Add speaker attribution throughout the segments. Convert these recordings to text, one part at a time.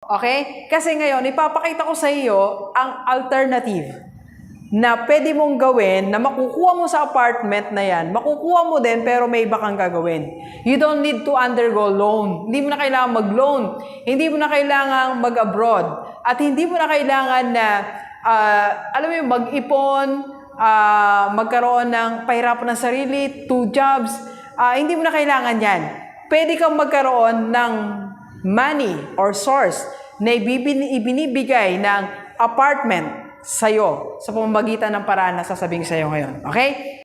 Speaker 1: Okay? Kasi ngayon, ipapakita ko sa iyo ang alternative na pwede mong gawin na makukuha mo sa apartment na yan. Makukuha mo din pero may iba kang gagawin. You don't need to undergo loan. Hindi mo na kailangan mag-loan. Hindi mo na kailangan mag-abroad. At hindi mo na kailangan na, alam mo yung mag-ipon, magkaroon ng pahirapan ng sarili, 2 jobs. Hindi mo na kailangan yan. Pwede kang magkaroon ng money or source na ibinibigay ng apartment sa'yo sa pamamagitan ng paraan na sasabihin sa'yo ngayon. Okay?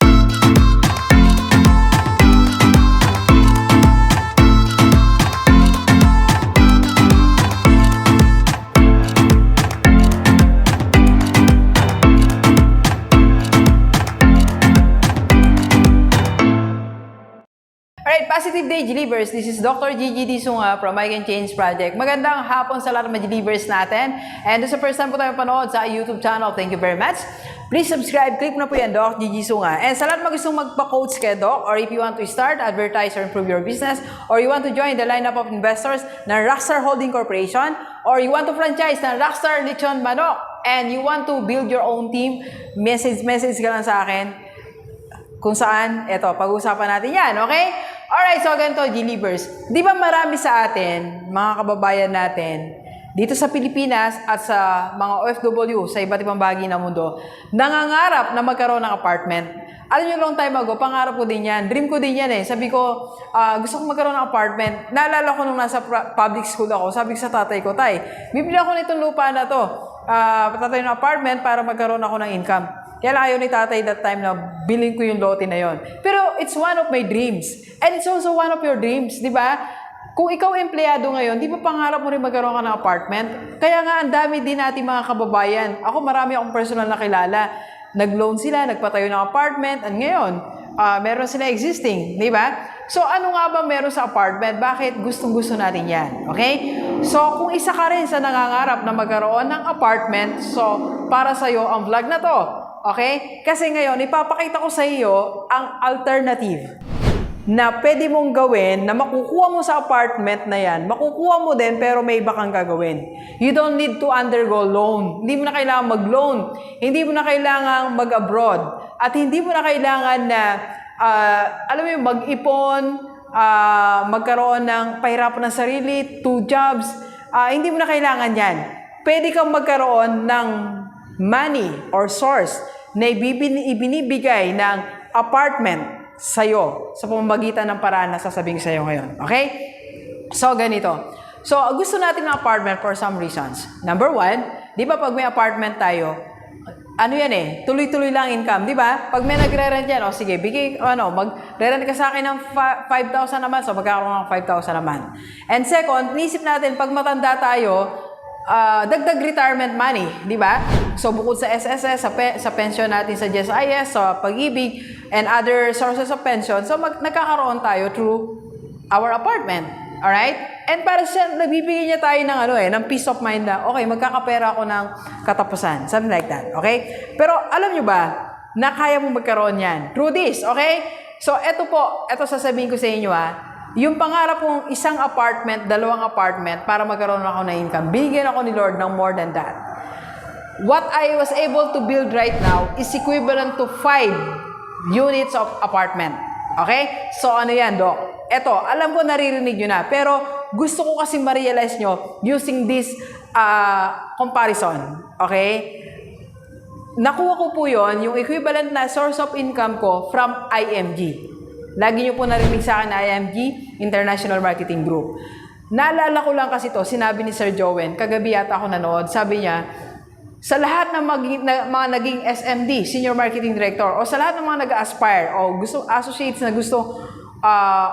Speaker 1: Alright, Positive Day Believers. This is Dr. Gigi Disunga from I Can Change Project. Magandang hapon sa lahat ng mga believers natin. And this is the first time po tayo panood sa YouTube channel. Thank you very much. Please subscribe. Click na po yan, Doc Gigi Disunga. And sa lahat mga gustong magpa-coach kay Doc, or if you want to start, advertise, or improve your business, or you want to join the lineup of investors ng Rockstar Holding Corporation, or you want to franchise ng Rockstar Lechon Manok, and you want to build your own team, message ka lang sa akin. Kung saan, eto, pag-uusapan natin yan, okay? Alright, so ganito, G-Leavers. Di ba marami sa atin, mga kababayan natin, dito sa Pilipinas at sa mga OFW, sa iba't ibang bahagi ng mundo, nangangarap na magkaroon ng apartment. Alam nyo, long time ago, pangarap ko din yan. Dream ko din yan eh. Sabi ko, gusto kong magkaroon ng apartment. Naalala ko nung nasa public school ako, sabi ko sa tatay ko, tay, bibili ako nitong lupa na to. Patatayo ng apartment para magkaroon ako ng income. Kaya lang ayaw ni tatay that time na bilhin ko yung lote na yon. Pero it's one of my dreams. And it's also one of your dreams, di ba? Kung ikaw empleyado ngayon, di ba pangarap mo rin magkaroon ka ng apartment? Kaya nga, ang dami din natin mga kababayan. Ako, marami akong personal na kilala. Nag-loan sila, nagpatayo ng apartment, at ngayon, meron sila existing, di ba? So, ano nga ba meron sa apartment? Bakit gustong-gusto natin yan? Okay? So, kung isa ka rin sa nangangarap na magkaroon ng apartment, so, para sa'yo ang vlog na to. Okay? Kasi ngayon, ipapakita ko sa iyo ang alternative na pwede mong gawin na makukuha mo sa apartment na yan. Makukuha mo din pero may iba kang gagawin. You don't need to undergo loan. Hindi mo na kailangan mag-loan. Hindi mo na kailangan mag-abroad. At hindi mo na kailangan na, alam mo yung mag-ipon, magkaroon ng pahirapan ng sarili, 2 jobs. Hindi mo na kailangan yan. Pwede kang magkaroon ng money or source na ibinibigay ng apartment sa'yo sa pamamagitan ng paraan na sasabihin sa'yo ngayon. Okay? So, ganito. So, gusto natin ng apartment for some reasons. Number 1, di ba pag may apartment tayo, ano yan eh, tuloy-tuloy lang income, di ba? Pag may nagre-rent yan, o sige, mag-rent ka sa akin ng 5,000 naman, so magkakaroon ng 5,000 naman. And second, nisip natin, pag matanda tayo, dagdag retirement money, di ba? So, bukod sa SSS, sa pension natin sa GSIS, sa pag-ibig, and other sources of pension, so nagkakaroon tayo through our apartment. Alright? And para siya, nagbibigay niya tayo ng, ng peace of mind na, okay, magkakapera ako ng katapusan. Something like that. Okay? Pero alam nyo ba, na kaya mo magkaroon yan through this. Okay? So, eto sasabihin ko sa inyo yung pangarap kong isang apartment, 2 apartment, para magkaroon ako ng income, binigyan ako ni Lord ng more than that. What I was able to build right now is equivalent to 5 units of apartment. Okay? So, ano yan, Doc? Eto, alam ko naririnig nyo na, pero gusto ko kasi ma-realize nyo using this comparison. Okay? Nakuha ko po yon yung equivalent na source of income ko from IMG. Lagi nyo po narinig sa akin na IMG, International Marketing Group. Naalala ko lang kasi to, sinabi ni Sir Jowen, kagabi yata ako nanood, sabi niya, sa lahat ng mga naging SMD, Senior Marketing Director, o sa lahat ng mga nag-aspire, o associates na gusto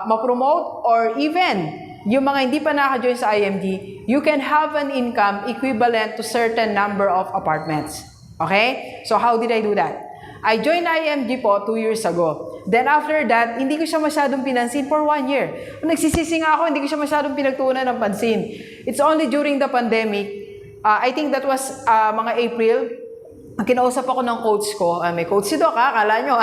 Speaker 1: ma-promote, or even yung mga hindi pa naka-join sa IMG, you can have an income equivalent to certain number of apartments. Okay? So how did I do that? I joined IMG po 2 years ago. Then after that, hindi ko siya masyadong pinansin for 1 year. Nagsisisi nga ako, hindi ko siya masyadong pinagtuunan ng pansin. It's only during the pandemic, I think that was mga April kinausap ako ng coach ko, may coach si Doc, akala nyo,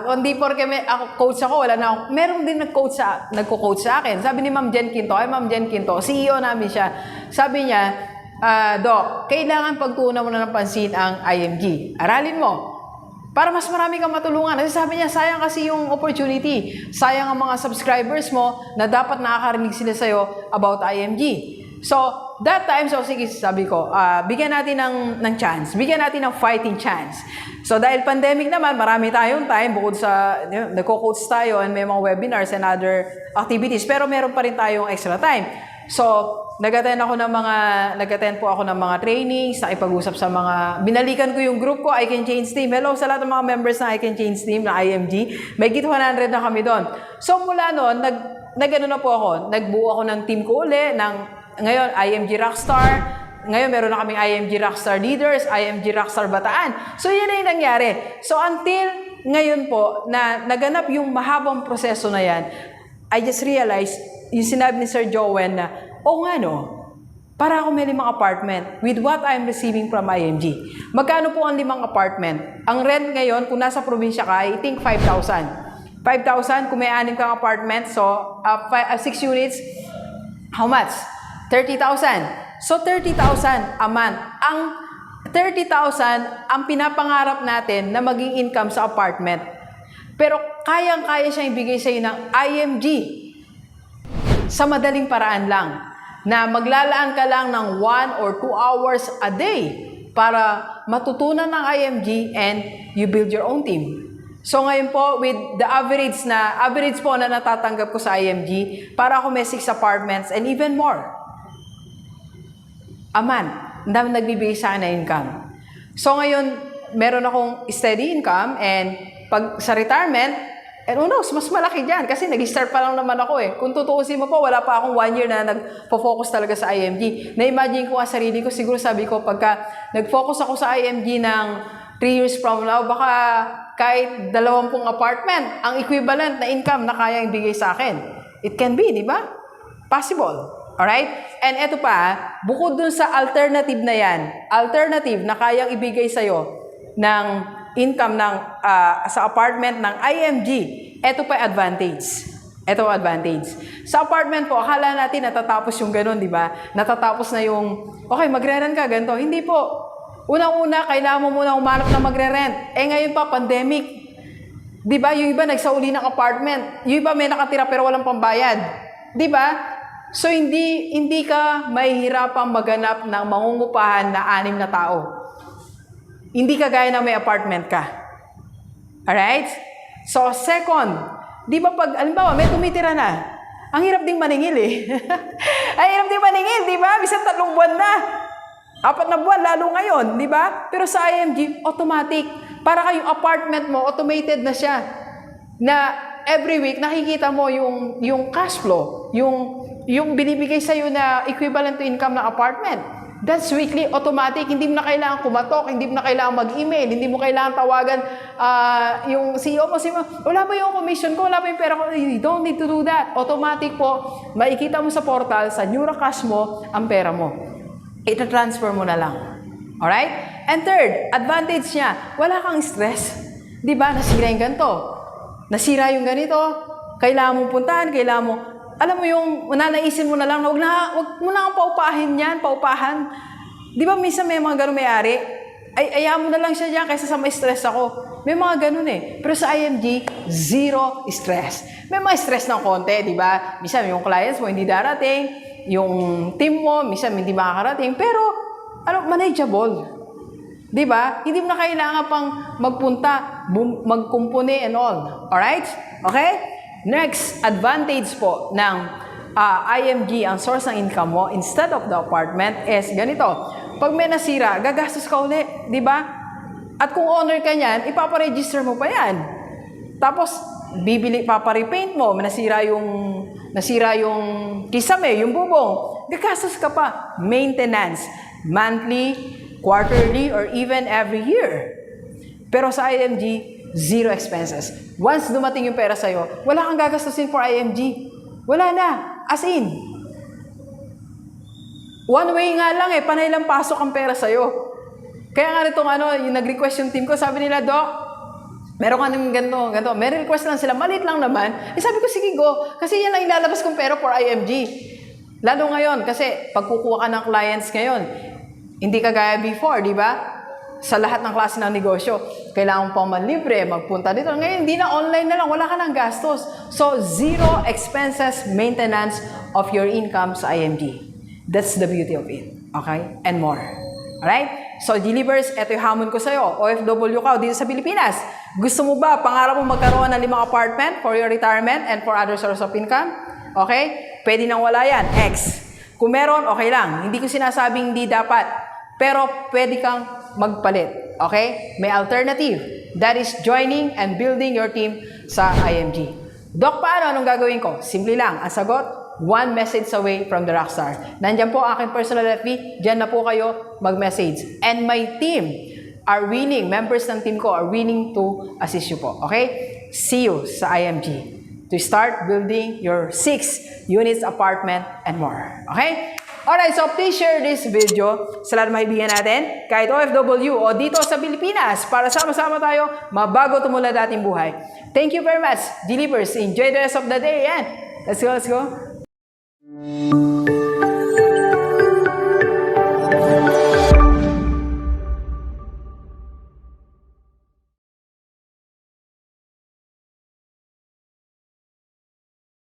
Speaker 1: kundi porke ako, coach ako, wala na ako. Meron din nagko-coach sa akin. Sabi ni Ma'am Jen Quinto, Ma'am Jen Quinto, CEO namin siya. Sabi niya, Doc, kailangan pagtuunan mo na ng pansin ang IMG. Aralin mo. Para mas marami kang matulungan. Kasi sabi niya, sayang kasi yung opportunity. Sayang ang mga subscribers mo na dapat nakakarinig sila sa'yo about IMG. So, that time, sige, sabi ko, bigyan natin ng chance. Bigyan natin ng fighting chance. So, dahil pandemic naman, marami tayong time bukod sa, nagko-coach tayo and may mga webinars and other activities. Pero meron pa rin tayong extra time. So, nag-attend po ako ng mga trainings, nakipag-usap sa mga, binalikan ko yung group ko, I Can Change Team. Hello sa lahat ng mga members ng I Can Change Team, na IMG. May git 100 na kami doon. So, mula noon, nag-ano na po ako, nagbuo ako ng team ko uli, ngayon, IMG Rockstar. Ngayon, meron na kaming IMG Rockstar Leaders, IMG Rockstar Bataan. So, yun na yung nangyari. So, until ngayon po, na naganap yung mahabang proseso na yan, I just realized, yung sinabi ni Sir Jowen na, para ako may 5 apartment with what I'm receiving from IMG. Magkano po ang 5 apartment? Ang rent ngayon, kung nasa probinsya ka, I think 5,000. 5,000, kung may 6 kang apartment, so 6 units, how much? 30,000. So 30,000 a month. Ang 30,000 ang pinapangarap natin na maging income sa apartment. Pero kayang-kaya siyang ibigay sa iyo ng IMG sa madaling paraan lang. Na maglalaan ka lang ng 1 or 2 hours a day para matutunan ng IMG and you build your own team. So ngayon po, with the average po na natatanggap ko sa IMG, para ako may 6 apartments and even more. A month, nagbibigay sa akin na income. So ngayon, meron akong steady income and pag sa retirement, and who knows, mas malaki dyan kasi nag-start pa lang naman ako eh. Kung tutuusin mo po, wala pa akong 1 year na nag-focus talaga sa IMG. Na-imagine ko ang sarili ko, siguro sabi ko, pagka nag-focus ako sa IMG ng 3 years from now, baka kahit 20 apartment, ang equivalent na income na kaya ibigay sa akin. It can be, di ba? Possible. Alright? And eto pa, bukod dun sa alternative na yan, alternative na kayang ibigay sa'yo ng income sa apartment ng IMG, eto pa advantage. Eto advantage. Sa apartment po, akala natin natatapos yung ganun, di ba? Natatapos na yung, okay, magre-rent ka, ganito. Hindi po. Unang-una, kailangan mo muna umanap na magre-rent. Ngayon pa, pandemic. Di ba? Yung iba nagsauli ng apartment. Yung iba may nakatira pero walang pambayad. Di ba? So, hindi ka mahihirapang maganap ng mangungupahan na 6 na tao. Hindi ka gaya na may apartment ka. Alright? So, second, di ba pag, alimbawa, may tumitira na, ang hirap ding maningil eh. Ang hirap ding maningil, di ba? Bisan 3 buwan na. 4 na buwan, lalo ngayon, di ba? Pero sa IMG, automatic. Para kayong apartment mo, automated na siya. Na every week, nakikita mo yung cash flow, yung binibigay sa'yo na equivalent to income ng apartment. That's weekly, automatic. Hindi mo na kailangan kumatok, hindi mo na kailangan mag-email, hindi mo kailangan tawagan yung CEO mo. Wala ba yung commission ko? Wala ba yung pera ko? You don't need to do that. Automatic po, makikita mo sa portal, sa Neuracash mo, ang pera mo. Ita-transfer mo na lang. Alright? And third, advantage niya, wala kang stress. Di ba? Nasira yung ganito. Nasira yung ganito. Kailangan mong puntahan, kailangan mo, alam mo yung nanaisin mo na lang, wag mo na kang paupahin yan, paupahan. Di ba minsan may mga ganun may-ari? Ayaw mo na lang siya dyan kaysa sa may stress ako. May mga ganun eh. Pero sa IMG, zero stress. May mga stress ng konti, di ba? Minsan yung clients mo hindi darating, yung team mo, minsan hindi makakarating, pero manageable. Di ba? Hindi mo na kailangan pang magpunta, magkumpuni and all. Alright? Okay? Next advantage po ng IMG, ang source ng income mo, instead of the apartment, is ganito. Pag may nasira, gagastos ka ulit, di ba? At kung owner ka niyan, ipaparegister mo pa yan. Tapos, paparepaint mo, nasira yung kisame, yung bubong, gagastos ka pa. Maintenance, monthly, quarterly, or even every year. Pero sa IMG, zero expenses. Once dumating yung pera sa'yo, wala kang gagastusin for IMG. Wala na. As in. One way nga lang panay lang pasok ang pera sa'yo. Kaya nga nitong yung nag-request yung team ko, sabi nila, Doc, meron ka ng ganito. May request lang sila, maliit lang naman. Sabi ko, sige, go. Kasi yan ang ilalabas kong pera for IMG. Lalo ngayon, kasi pag kukuha ka ng clients ngayon, hindi ka gaya before, di ba? Sa lahat ng klase ng negosyo, kailangan mo pang manlibre, magpunta dito. Ngayon, hindi na online na lang, wala ka ng gastos. So, zero expenses maintenance of your income sa IMG. That's the beauty of it. Okay? And more. Alright? So, Delivers, ito yung hamon ko sa'yo. OFW ka dito sa Pilipinas. Gusto mo ba, pangarap mo magkaroon ng 5 apartment for your retirement and for other source of income? Okay? Pwede nang wala yan. X. Kung meron, okay lang. Hindi ko sinasabing hindi dapat. Pero pwede kang magpalit. Okay? May alternative. That is joining and building your team sa IMG. Doc, paano? Anong gagawin ko? Simple lang. Ang sagot, 1 message away from the rockstar. Nandyan po aking personal FB. Diyan na po kayo mag-message. And my team are willing, members ng team ko are willing to assist you po. Okay? See you sa IMG to start building your 6 units apartment and more. Okay? Alright, so please share this video sa lahat ng maibigan natin, kahit OFW o dito sa Pilipinas, para sama-sama tayo mabago tumulad ating buhay. Thank you very much, Delivers. Enjoy the rest of the day. Yan. Let's go, let's go.